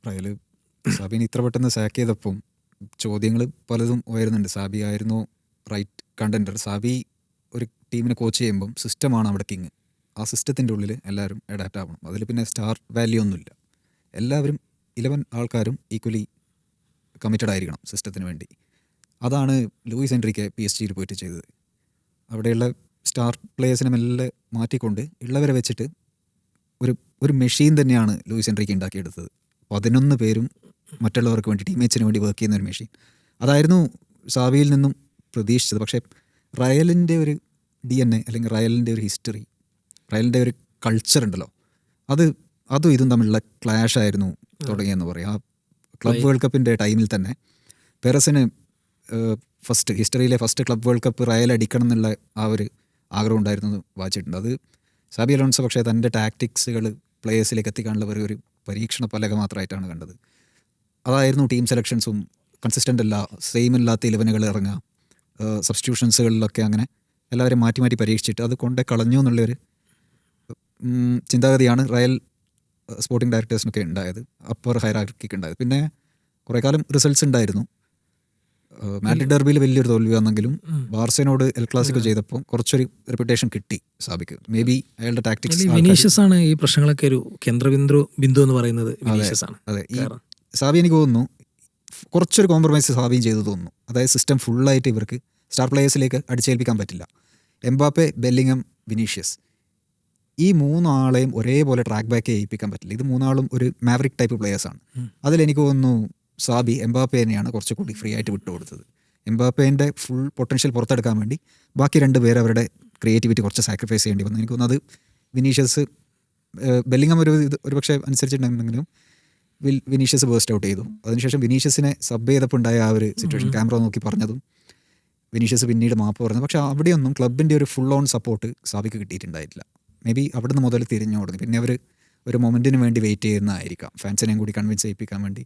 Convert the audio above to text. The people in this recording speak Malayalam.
റയൽ സാബിനെ ഇത്ര പെട്ടെന്ന് സാക്ക് ചെയ്തപ്പം ചോദ്യങ്ങൾ പലതും ഉയരുന്നുണ്ട്. സാബി ആയിരുന്നു റൈറ്റ് കണ്ടൻഡർ? സാബി ഒരു ടീമിനെ കോച്ച് ചെയ്യുമ്പം സിസ്റ്റമാണ് അവിടെ കിങ്. ആ സിസ്റ്റത്തിൻ്റെ ഉള്ളിൽ എല്ലാവരും അഡാപ്റ്റ് ആവണം. അതിൽ പിന്നെ സ്റ്റാർ വാല്യൂ ഒന്നുമില്ല. എല്ലാവരും 11 ആൾക്കാരും ഈക്വലി കമ്മിറ്റഡ് ആയിരിക്കണം സിസ്റ്റത്തിന് വേണ്ടി. അതാണ് ലൂയിസ് എൻട്രിക്ക് PSG പോയിട്ട് ചെയ്തത്. അവിടെയുള്ള സ്റ്റാർ പ്ലേയേഴ്സിനെ മെല്ലെ മാറ്റിക്കൊണ്ട് ഉള്ളവരെ വെച്ചിട്ട് ഒരു മെഷീൻ തന്നെയാണ് ലൂയിസ് എൻട്രിക്ക് ഉണ്ടാക്കിയെടുത്തത്. 11 പേരും മറ്റുള്ളവർക്ക് വേണ്ടി, ടീമേറ്റ്സിന് വേണ്ടി വർക്ക് ചെയ്യുന്ന ഒരു മെഷീൻ. അതായിരുന്നു സാവിയിൽ നിന്നും പ്രതീക്ഷിച്ചത്. പക്ഷേ റയലിൻ്റെ ഒരു DNA അല്ലെങ്കിൽ റയലിൻ്റെ ഒരു ഹിസ്റ്ററി, റയലിൻ്റെ ഒരു കൾച്ചർ ഉണ്ടല്ലോ, അതും ഇതും തമ്മിലുള്ള ക്ലാഷ് ആയിരുന്നു തുടങ്ങിയെന്ന് പറയാം. ആ ക്ലബ് വേൾഡ് കപ്പിൻ്റെ ടൈമിൽ തന്നെ പെറസിന് ഹിസ്റ്ററിയിലെ first club world cup Real അടിക്കണം എന്നുള്ള ആ ഒരു ആഗ്രഹം ഉണ്ടായിരുന്നു വായിച്ചിട്ടുണ്ട്. അത് സാബി അലോൺസോ പക്ഷേ തൻ്റെ ടാക്ടിക്സുകൾ പ്ലേയേഴ്സിലേക്ക് എത്തിക്കാനുള്ള ഒരു പരീക്ഷണ പലക മാത്രമായിട്ടാണ് കണ്ടത്. അതായിരുന്നു ടീം സെലക്ഷൻസും കൺസിസ്റ്റൻ്റ് അല്ല, സെയിം അല്ലാത്ത 11 ഇറങ്ങുക, സബ്സ്റ്റിറ്റ്യൂഷൻസുകളിലൊക്കെ അങ്ങനെ എല്ലാവരും മാറ്റി മാറ്റി പരീക്ഷിച്ചിട്ട് അത് കൊണ്ടേ കളഞ്ഞു എന്നുള്ളൊരു ചിന്താഗതിയാണ് റയൽ സ്പോർട്ടിംഗ് ഡയറക്ടേഴ്സിനൊക്കെ ഉണ്ടായത്, അപ്പർ ഹൈറാർക്കിക്ക് ഉണ്ടായത്. പിന്നെ കുറേ കാലം റിസൾട്ട്സ് ഉണ്ടായിരുന്നു. മാഡ്രിഡ് ഡെർബിയിൽ വലിയൊരു തോൽവി വന്നെങ്കിലും ബാർസയോട് എൽ ക്ലാസിക്കോ ചെയ്തപ്പോൾ കുറച്ചൊരു റെപ്യൂട്ടേഷൻ കിട്ടി സാബിക്ക്. മേ ബി അയാളുടെ ടാക്ടിക്സ്. വിനീഷ്യസ് ആണ് ഈ പ്രശ്നങ്ങളൊക്കെ ഒരു കേന്ദ്രബിന്ദു എന്ന് പറയുന്നത്. അതെ, ഈ സാബി എനിക്ക് തോന്നുന്നു കുറച്ചൊരു കോംപ്രമൈസ് സാബിയും ചെയ്തു തോന്നുന്നു. അതായത് സിസ്റ്റം ഫുള്ളായിട്ട് ഇവർക്ക് സ്റ്റാർ പ്ലേയേഴ്സിലേക്ക് അടിച്ചേൽപ്പിക്കാൻ പറ്റില്ല. എംബാപ്പെ, ബെല്ലിംഗം, വിനീഷ്യസ്, ഈ 3 ആളെയും ഒരേപോലെ ട്രാക്ക് ബാക്ക് ചെയ്യിപ്പിക്കാൻ പറ്റില്ല. ഇത് 3 ആളും ഒരു മാവറിക് ടൈപ്പ് പ്ലേയേഴ്സാണ്. അതിലെനിക്ക് തോന്നുന്നു സാബി എംബാപ്പേനെയാണ് കുറച്ചുകൂടി ഫ്രീ ആയിട്ട് വിട്ടുകൊടുത്തത്. എംബാപ്പേൻ്റെ ഫുൾ പൊട്ടൻഷ്യൽ പുറത്തെടുക്കാൻ വേണ്ടി ബാക്കി 2 പേര് അവരുടെ ക്രിയേറ്റിവിറ്റി കുറച്ച് സാക്രിഫൈസ് ചെയ്യേണ്ടി വന്നു. എനിക്ക് തോന്നുന്നത് വിനീഷ്യസ്, ബെല്ലിംഗം ഒരു പക്ഷേ അനുസരിച്ചിട്ടുണ്ടെങ്കിലും വിനീഷ്യസ് ബേസ്റ്റ് ഔട്ട് ചെയ്തു. അതിനുശേഷം വിനീഷ്യസിനെ സബ് ചെയ്തപ്പോൾ ഉണ്ടായ ആ ഒരു സിറ്റുവേഷൻ ക്യാമറ നോക്കി പറഞ്ഞതും വിനീഷ്യസ് പിന്നീട് മാപ്പ് പറഞ്ഞു. പക്ഷേ അവിടെയൊന്നും ക്ലബിൻ്റെ ഒരു ഫുൾ ഓൺ സപ്പോർട്ട് സാബിക്ക് കിട്ടിയിട്ടുണ്ടായിട്ടില്ല. മേ ബി അവിടുന്ന് മുതൽ തിരിഞ്ഞു തുടങ്ങി. പിന്നെ അവർ ഒരു മൊമെൻറ്റിന് വേണ്ടി വെയിറ്റ് ചെയ്യുന്നതായിരിക്കാം, ഫാൻസിനെയും കൂടി കൺവിൻസ് ചെയ്യിപ്പിക്കാൻ വേണ്ടി.